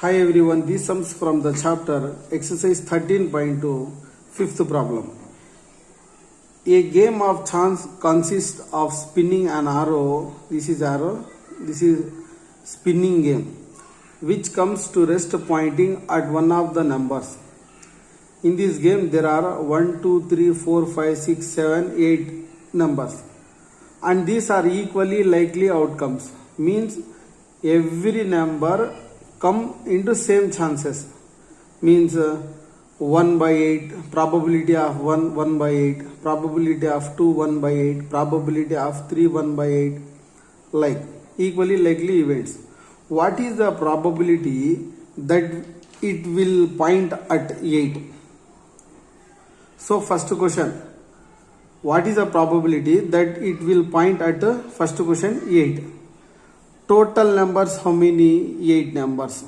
Hi everyone, this comes from the chapter exercise 13.2, fifth problem. A game of chance consists of spinning an arrow. This is spinning game, which comes to rest pointing at one of the numbers. In this game there are 1, 2, 3, 4, 5, 6, 7, 8 numbers, and these are equally likely outcomes. Means every number come into same chances. Means 1 by 8, probability of 1 by 8, probability of 2 1 by 8, probability of 3 1 by 8, like equally likely events. What is the probability that it will point at 8? So first question, what is the probability that it will point at the first question 8? Total numbers, how many? 8 numbers.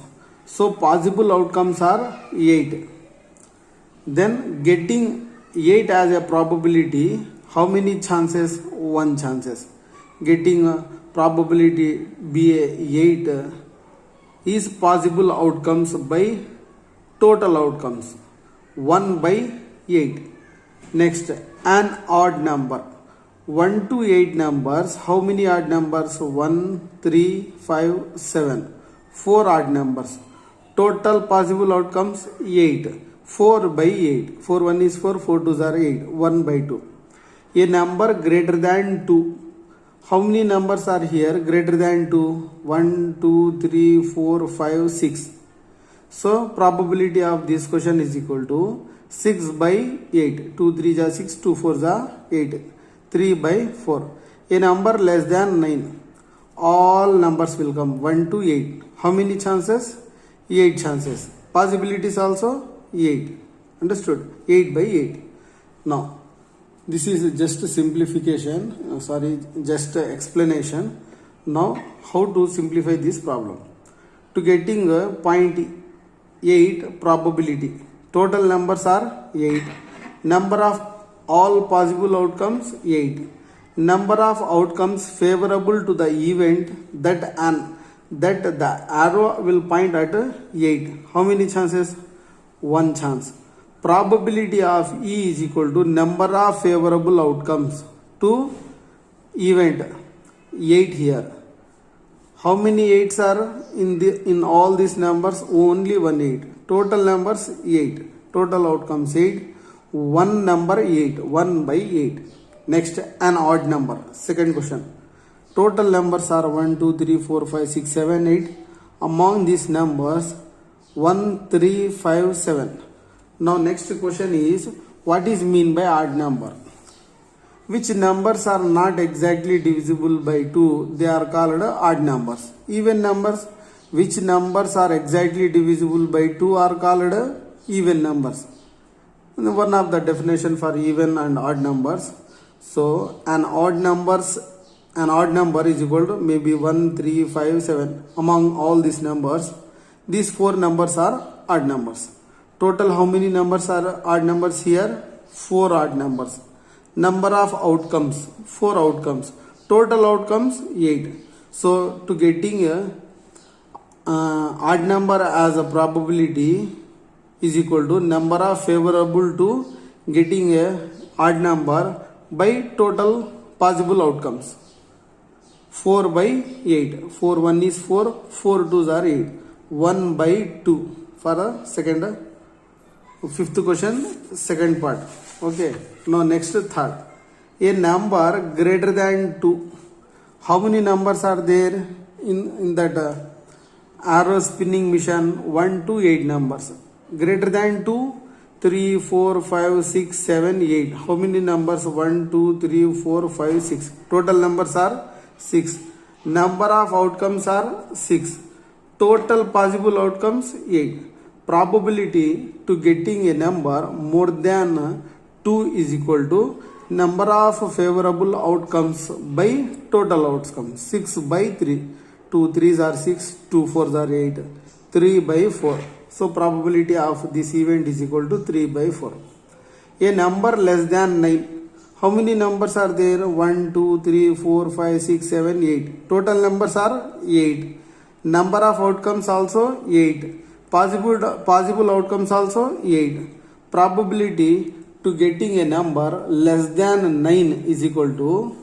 So possible outcomes are 8. Then getting 8 as a probability, how many chances? 1 chances. Getting a probability be 8 is possible outcomes by total outcomes 1 by 8. Next, an odd number. 1 to 8 numbers, how many odd numbers? 1, 3, 5, 7. 4 odd numbers. Total possible outcomes 8. 4 by 8. 4 1 is 4, 4 2s are 8. 1 by 2. A number greater than 2. How many numbers are here greater than 2? 1, 2, 3, 4, 5, 6. So probability of this question is equal to 6 by 8. 2 3s are 6, 2 4s are 8. 3 by 4. A number less than 9. All numbers will come 1 to 8. How many chances? 8 chances. Possibilities also 8. Understood? 8 by 8. Now, this is just a simplification. Just a explanation. Now, how to simplify this problem? To getting a 0.8 probability. Total numbers are 8. Number of all possible outcomes 8. Number of outcomes favorable to the event that the arrow will point at 8. How many chances? 1 chance. Probability of E is equal to number of favorable outcomes to event 8 here. How many 8s are in all these numbers? Only 1 8. Total numbers 8. Total outcomes 8. 1 number 8. 1 by 8. Next, an odd number. Second question. Total numbers are 1, 2, 3, 4, 5, 6, 7, 8. Among these numbers, 1, 3, 5, 7. Now next question is, what is mean by odd number? Which numbers are not exactly divisible by 2? They are called odd numbers. Even numbers, which numbers are exactly divisible by 2 are called even numbers. One of the definition for even and odd numbers. So an odd number is equal to maybe 1, 3, 5, 7. Among all these numbers, these 4 numbers are odd numbers. Total how many numbers are odd numbers here? 4 odd numbers. Number of outcomes, 4 outcomes. Total outcomes 8. So to getting a odd number as a probability is equal to number of favorable to getting a odd number by total possible outcomes. 4 by 8. 4 1 is 4, 4 2s are 8. 1 by 2 for the second, fifth question, second part. Okay. Now next third. A number greater than 2. How many numbers are there in that arrow spinning mission? 1 to 8 numbers. Greater than 2, 3, 4, 5, 6, 7, 8. How many numbers? 1, 2, 3, 4, 5, 6. Total numbers are 6. Number of outcomes are 6. Total possible outcomes 8. Probability to getting a number more than 2 is equal to number of favorable outcomes by total outcomes. 6 by 3. 2 3s are 6, 2 4s are 8. 3 by 4. So probability of this event is equal to 3 by 4. A number less than 9. How many numbers are there? 1, 2, 3, 4, 5, 6, 7, 8. Total numbers are 8. Number of outcomes also 8. Possible outcomes also 8. Probability to getting a number less than 9 is equal to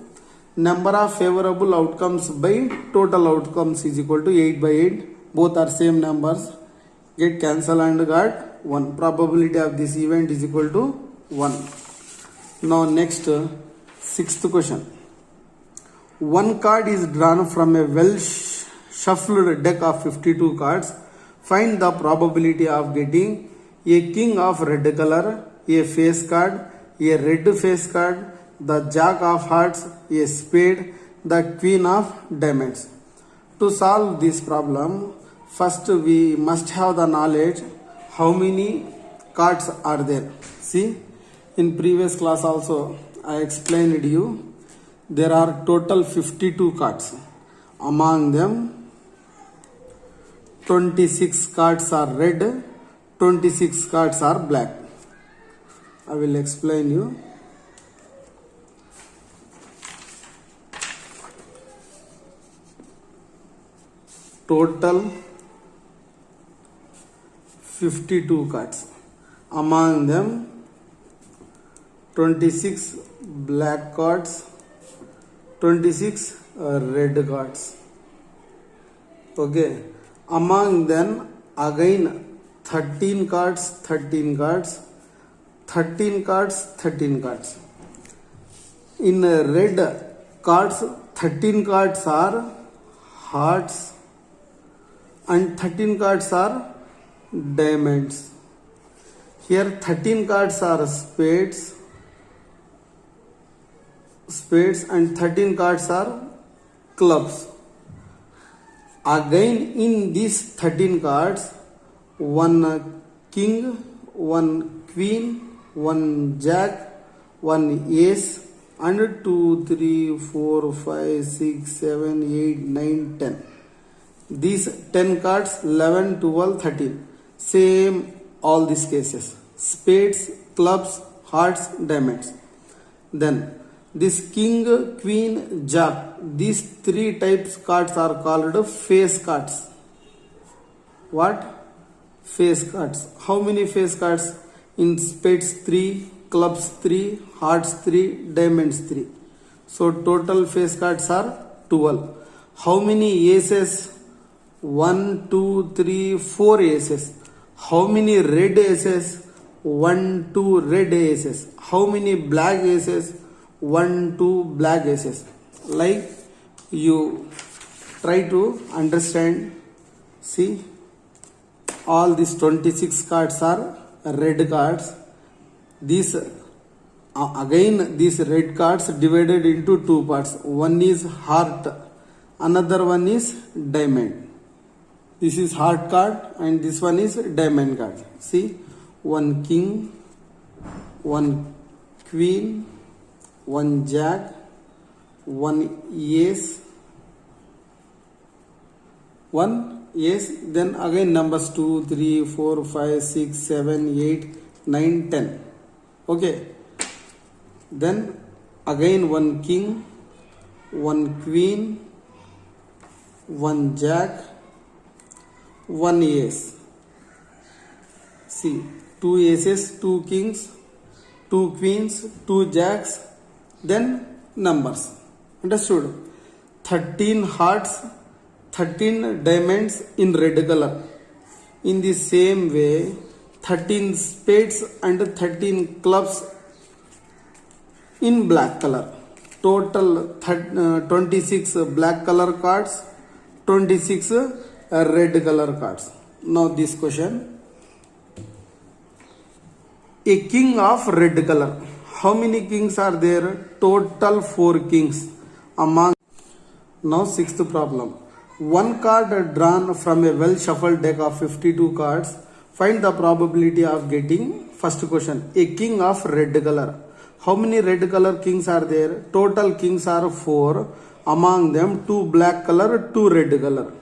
number of favorable outcomes by total outcomes is equal to 8 by 8. Both are same numbers. Get cancel and got 1. Probability of this event is equal to 1. Now next, sixth question. One card is drawn from a well shuffled deck of 52 cards. Find the probability of getting a king of red color, a face card, a red face card, the jack of hearts, a spade, the queen of diamonds. To solve this problem, first we must have the knowledge how many cards are there. See, in previous class also I explained you there are total 52 cards. Among them 26 cards are red, 26 cards are black. I will explain you. Total 52 cards. Among them 26 black cards, 26 red cards. Okay. Among them again 13 cards, 13 cards, 13 cards, 13 cards. In red cards, 13 cards are hearts and 13 cards are diamonds. Here 13 cards are spades and 13 cards are clubs. Again in these 13 cards, one king, one queen, one jack, one ace, and 2, 3, 4, 5, 6, 7, 8, 9, 10. These 10 cards 11, 12, 13. Same all these cases. Spades, clubs, hearts, diamonds. Then this king, queen, jack, these three types cards are called face cards. What? Face cards. How many face cards? In spades 3, clubs 3, hearts 3, diamonds 3. So total face cards are 12. How many aces? 1, 2, 3, 4 aces. How many red aces? 1, 2 red aces. How many black aces? 1, 2 black aces. Like you try to understand. See, all these 26 cards are red cards. These again these red cards divided into two parts. One is heart, another one is diamond. This is heart card and this one is diamond card. See, one king, one queen, one jack, one ace, then again numbers 2, 3, 4, 5, 6, 7, 8, 9, 10. Okay. Then again one king, one queen, one jack, one ace. See, 2 aces, 2 kings, 2 queens, 2 jacks, then numbers. Understood? 13 hearts, 13 diamonds in red color. In the same way, 13 spades and 13 clubs in black color. Total 26 black color cards, 26 red color cards. Now this question. A king of red color. How many kings are there? Total 4 kings. Among. Now sixth problem. One card drawn from a well shuffled deck of 52 cards. Find the probability of getting. First question. A king of red color. How many red color kings are there? Total kings are 4. Among them 2 black color, 2 red color.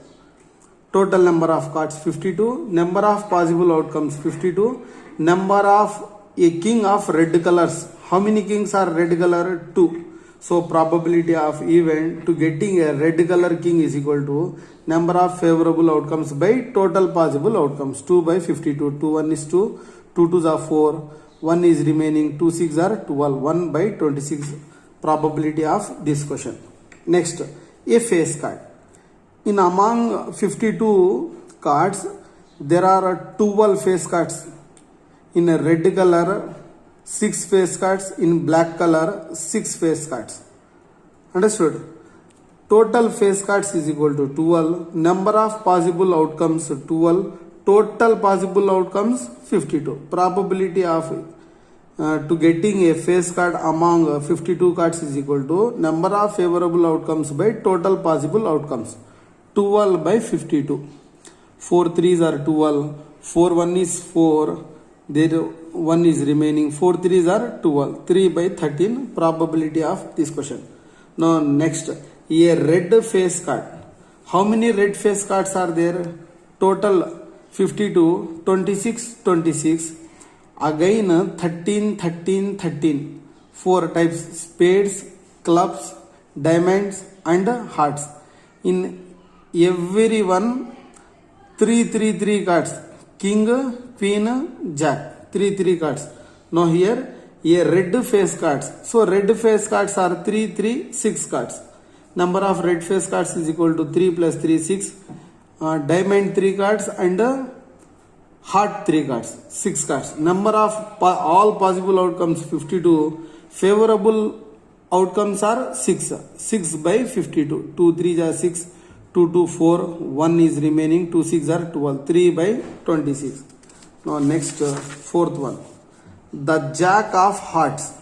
Total number of cards 52. Number of possible outcomes 52. Number of a king of red colors. How many kings are red color? 2. So probability of event to getting a red color king is equal to number of favorable outcomes by total possible outcomes. 2 by 52. 2 1 is 2. 2 2s are 4. 1 is remaining. 2 6 are 12. 1 by 26. Probability of this question. Next, a face card. In among 52 cards, there are 12 face cards. In a red color, 6 face cards. In black color, 6 face cards. Understood? Total face cards is equal to 12. Number of possible outcomes 12. Total possible outcomes 52. Probability of to getting a face card among 52 cards is equal to number of favorable outcomes by total possible outcomes. 12 by 52. 4 3s are 12. 4 1 is 4. There 1 is remaining. 4 3s are 12. 3 by 13. Probability of this question. Now next, a red face card. How many red face cards are there? Total 52, 26, 26. Again 13, 13, 13. 4 types: spades, clubs, diamonds and hearts. In every one 3 3 3 cards: king, queen, jack. 3 3 cards. Now here a red face cards. So red face cards are 3 3 6 cards. Number of red face cards is equal to 3 plus 3 6. Diamond 3 cards and heart 3 cards, 6 cards. Number of all possible outcomes 52. Favorable outcomes are 6. 6 by 52. 2 3s are 6. 2 2 4. 1 is remaining. 2 6 are 12. 3 by 26. Now next, fourth one. The jack of hearts.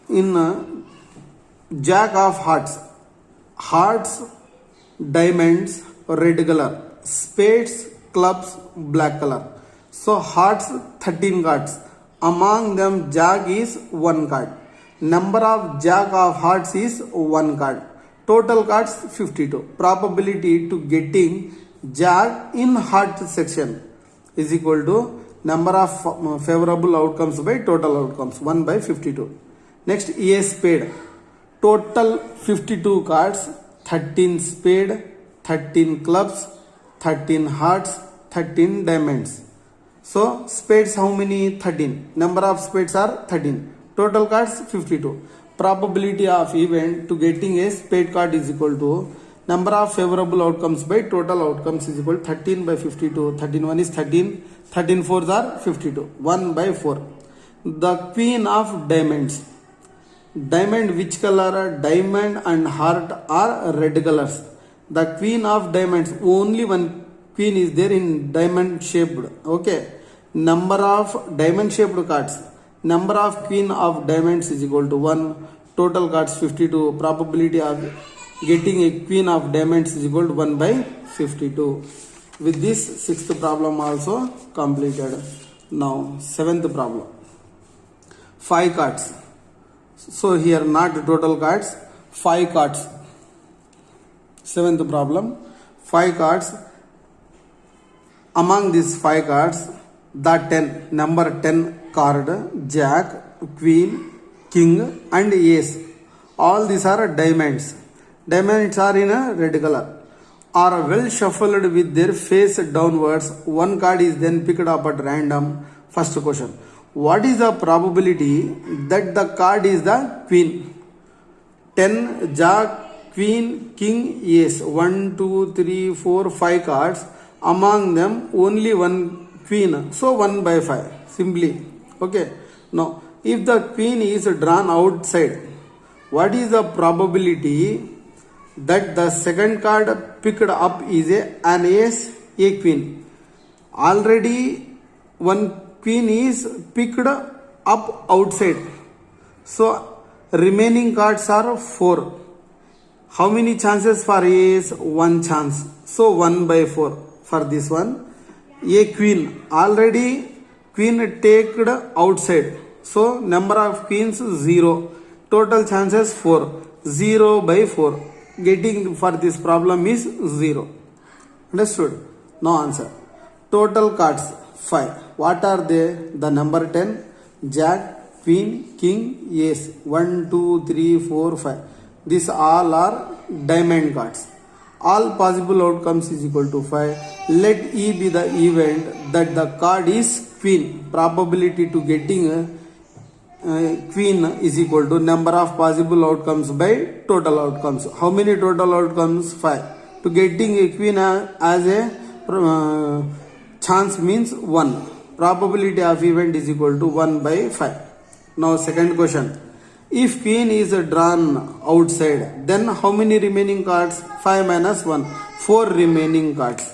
In jack of hearts, hearts, diamonds, red color, spades, clubs, black color. So hearts 13 cards. Among them jack is 1 card. Number of jack of hearts is 1 card. Total cards 52. Probability to getting jack in heart section is equal to number of favorable outcomes by total outcomes, 1 by 52. Next, a spade. Total 52 cards, 13 spade, 13 clubs, 13 hearts, 13 diamonds. So spades how many? 13. Number of spades are 13. Total cards 52. Probability of event to getting a spade card is equal to number of favorable outcomes by total outcomes is equal to 13 by 52. 13 1 is 13. 13 4s are 52. 1 by 4. The queen of diamonds. Diamond which color? Diamond and heart are red colors. The queen of diamonds, only one queen is there in diamond shaped. Okay. Number of diamond shaped cards. Number of queen of diamonds is equal to 1. Total cards 52. Probability of getting a queen of diamonds is equal to 1 by 52. With this, sixth problem also completed. Now seventh problem. 5 cards. So here not total cards, 5 cards. Seventh problem, 5 cards. Among these 5 cards, the number 10 card, jack, queen, king and ace. All these are diamonds. Diamonds are in a red color. Are well shuffled with their face downwards. One card is then picked up at random. First question. What is the probability that the card is the queen? 10, jack, queen, king, ace. 1, 2, 3, 4, 5 cards. Among them only one queen. So 1 by 5. Simply. Okay. Now, if the queen is drawn outside, what is the probability that the second card picked up is an ace, a queen? Already one queen is picked up outside. So remaining cards are 4. How many chances for ace? 1 chance. So 1 by 4 for this one. A queen. Already queen taken outside. So number of queens 0. Total chances 4. 0 by 4. Getting for this problem is 0. Understood? No answer. Total cards 5. What are they? The number 10, jack, queen, king, ace. 1, 2, 3, 4, 5. These all are diamond cards. All possible outcomes is equal to 5. Let E be the event that the card is queen. Probability to getting queen is equal to number of possible outcomes by total outcomes. How many total outcomes? 5. To getting a queen as a chance means 1. Probability of event is equal to 1 by 5. Now second question. If queen is drawn outside, then how many remaining cards? 5 minus 1. 4 remaining cards.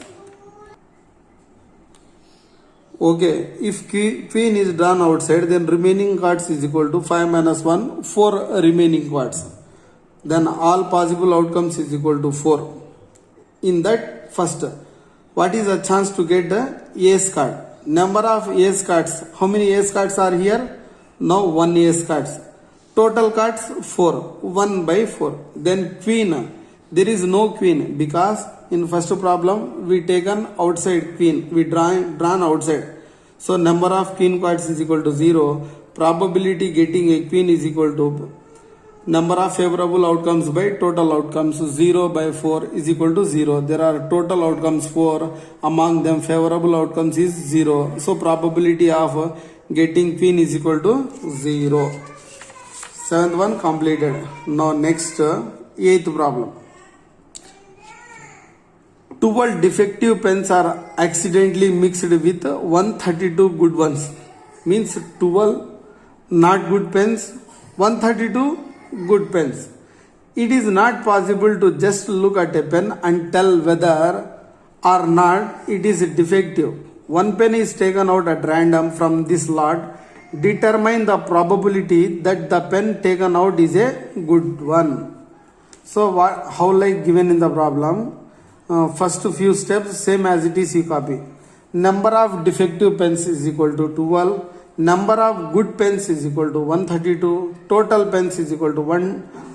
Okay, if queen is drawn outside, then remaining cards is equal to 5 minus 1, 4 remaining cards. Then all possible outcomes is equal to 4. In that, first, what is the chance to get the ace card? Number of ace cards. How many ace cards are here? Now 1 ace cards. Total cards 4. 1 by 4. Then queen. There is no queen because in first problem we taken outside queen. We drawn outside. So number of queen cards is equal to 0. Probability getting a queen is equal to number of favorable outcomes by total outcomes. 0 by 4 is equal to 0. There are total outcomes 4. Among them favorable outcomes is 0. So probability of getting queen is equal to 0. Seventh one completed. Now next, eighth problem. 12 defective pens are accidentally mixed with 132 good ones. Means 12 not good pens, 132 good pens. It is not possible to just look at a pen and tell whether or not it is defective. One pen is taken out at random from this lot. Determine the probability that the pen taken out is a good one. So how like given in the problem? First few steps same as it is you copy. Number of defective pens is equal to 12. Number of good pens is equal to 132. Total pens is equal to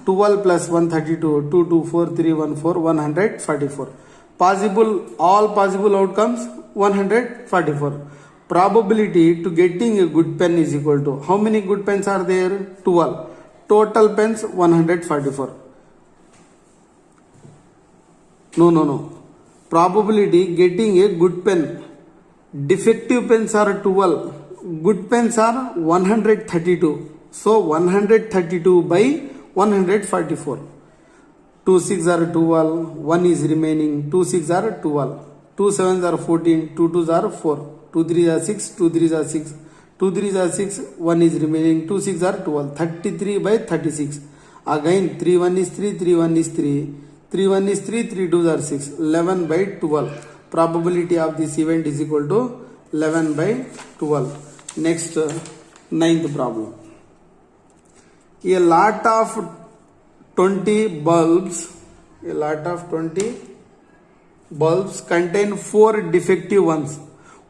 12 plus 132. 2, 2, 4, 3, 1, 4, 144. All possible outcomes 144. Probability to getting a good pen is equal to how many good pens are there? 12. Total pens 144. No. Probability getting a good pen. Defective pens are 12. Good pens are 132. So 132 by 144. 2 6 are 12. 1 is remaining. 2 6 are 12. 2 7s are 14. 2 2s are 4. 2 3s are 6. 2 3s are 6. 2 3s are 6. 1 is remaining. 2 6 are 12. 33 by 36. Again 3 1 is 3. 3 1 is 3. 3 1 is 3, 3 2s are 6, 11 by 12. Probability of this event is equal to 11 by 12. Next, ninth problem. A lot of 20 bulbs contain 4 defective ones.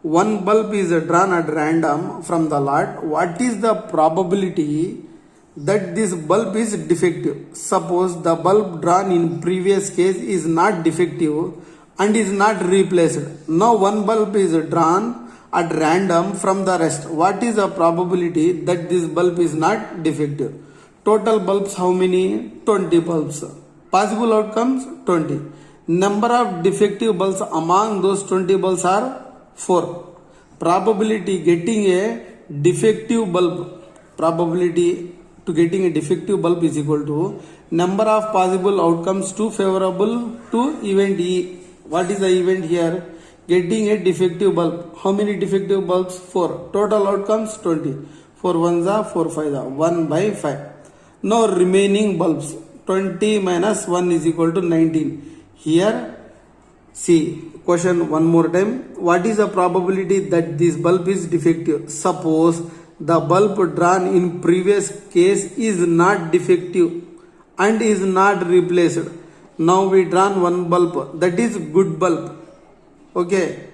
One bulb is drawn at random from the lot. What is the probability that this bulb is defective? Suppose the bulb drawn in previous case is not defective and is not replaced. Now one bulb is drawn at random from the rest. What is the probability that this bulb is not defective? Total bulbs how many? 20 bulbs. Possible outcomes 20. Number of defective bulbs among those 20 bulbs are 4. Probability getting a defective bulb. Probability to getting a defective bulb is equal to number of possible outcomes to favorable to event E. What is the event here? Getting a defective bulb. How many defective bulbs? 4. Total outcomes 20. 4 1s are 4 5s are 1 by 5. Now remaining bulbs. 20 minus 1 is equal to 19. Here see question one more time. What is the probability that this bulb is defective? Suppose the bulb drawn in previous case is not defective and is not replaced. Now we drawn one bulb that is good bulb. Okay,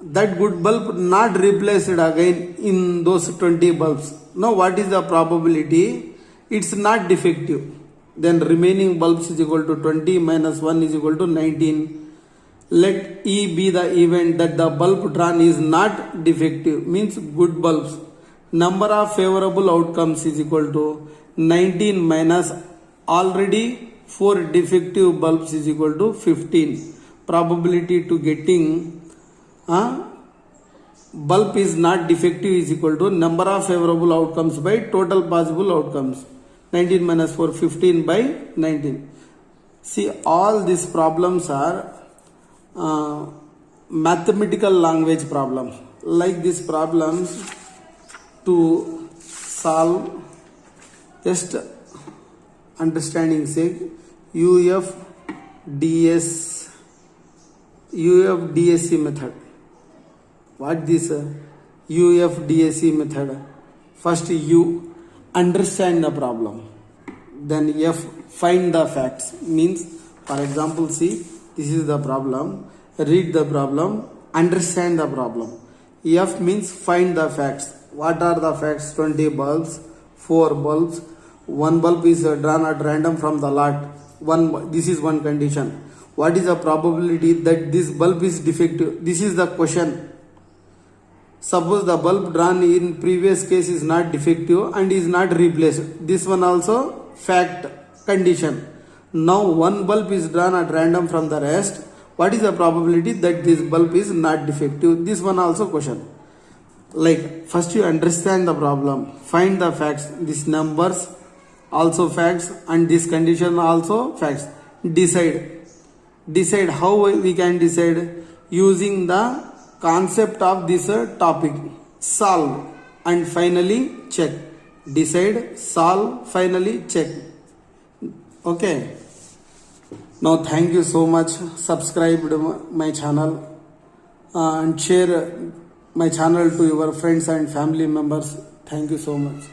that good bulb not replaced again in those 20 bulbs. Now what is the probability? It's not defective. Then remaining bulbs is equal to 20 minus 1 is equal to 19. Let E be the event that the bulb drawn is not defective, means good bulbs. Number of favorable outcomes is equal to 19 minus already 4 defective bulbs is equal to 15. Probability to getting bulb is not defective is equal to number of favorable outcomes by total possible outcomes. 19 minus 4, 15 by 19. See, all these problems are mathematical language problems. Like these problems, to solve, just understanding sake, UFDSC method. What this UFDSC method? First U, understand the problem. Then F, find the facts. Means, for example, see, this is the problem. Read the problem, understand the problem. F means find the facts. What are the facts? 20 bulbs, 4 bulbs, 1 bulb is drawn at random from the lot. This is one condition. What is the probability that this bulb is defective? This is the question. Suppose the bulb drawn in previous case is not defective and is not replaced. This one also fact condition. Now one bulb is drawn at random from the rest. What is the probability that this bulb is not defective? This one also question. Like, first you understand the problem, find the facts, these numbers also facts and this condition also facts. Decide how we can decide? Using the concept of this topic. Solve and finally check. Decide, solve, finally check. Okay. Now thank you so much. Subscribe my channel and share my channel to your friends and family members. Thank you so much.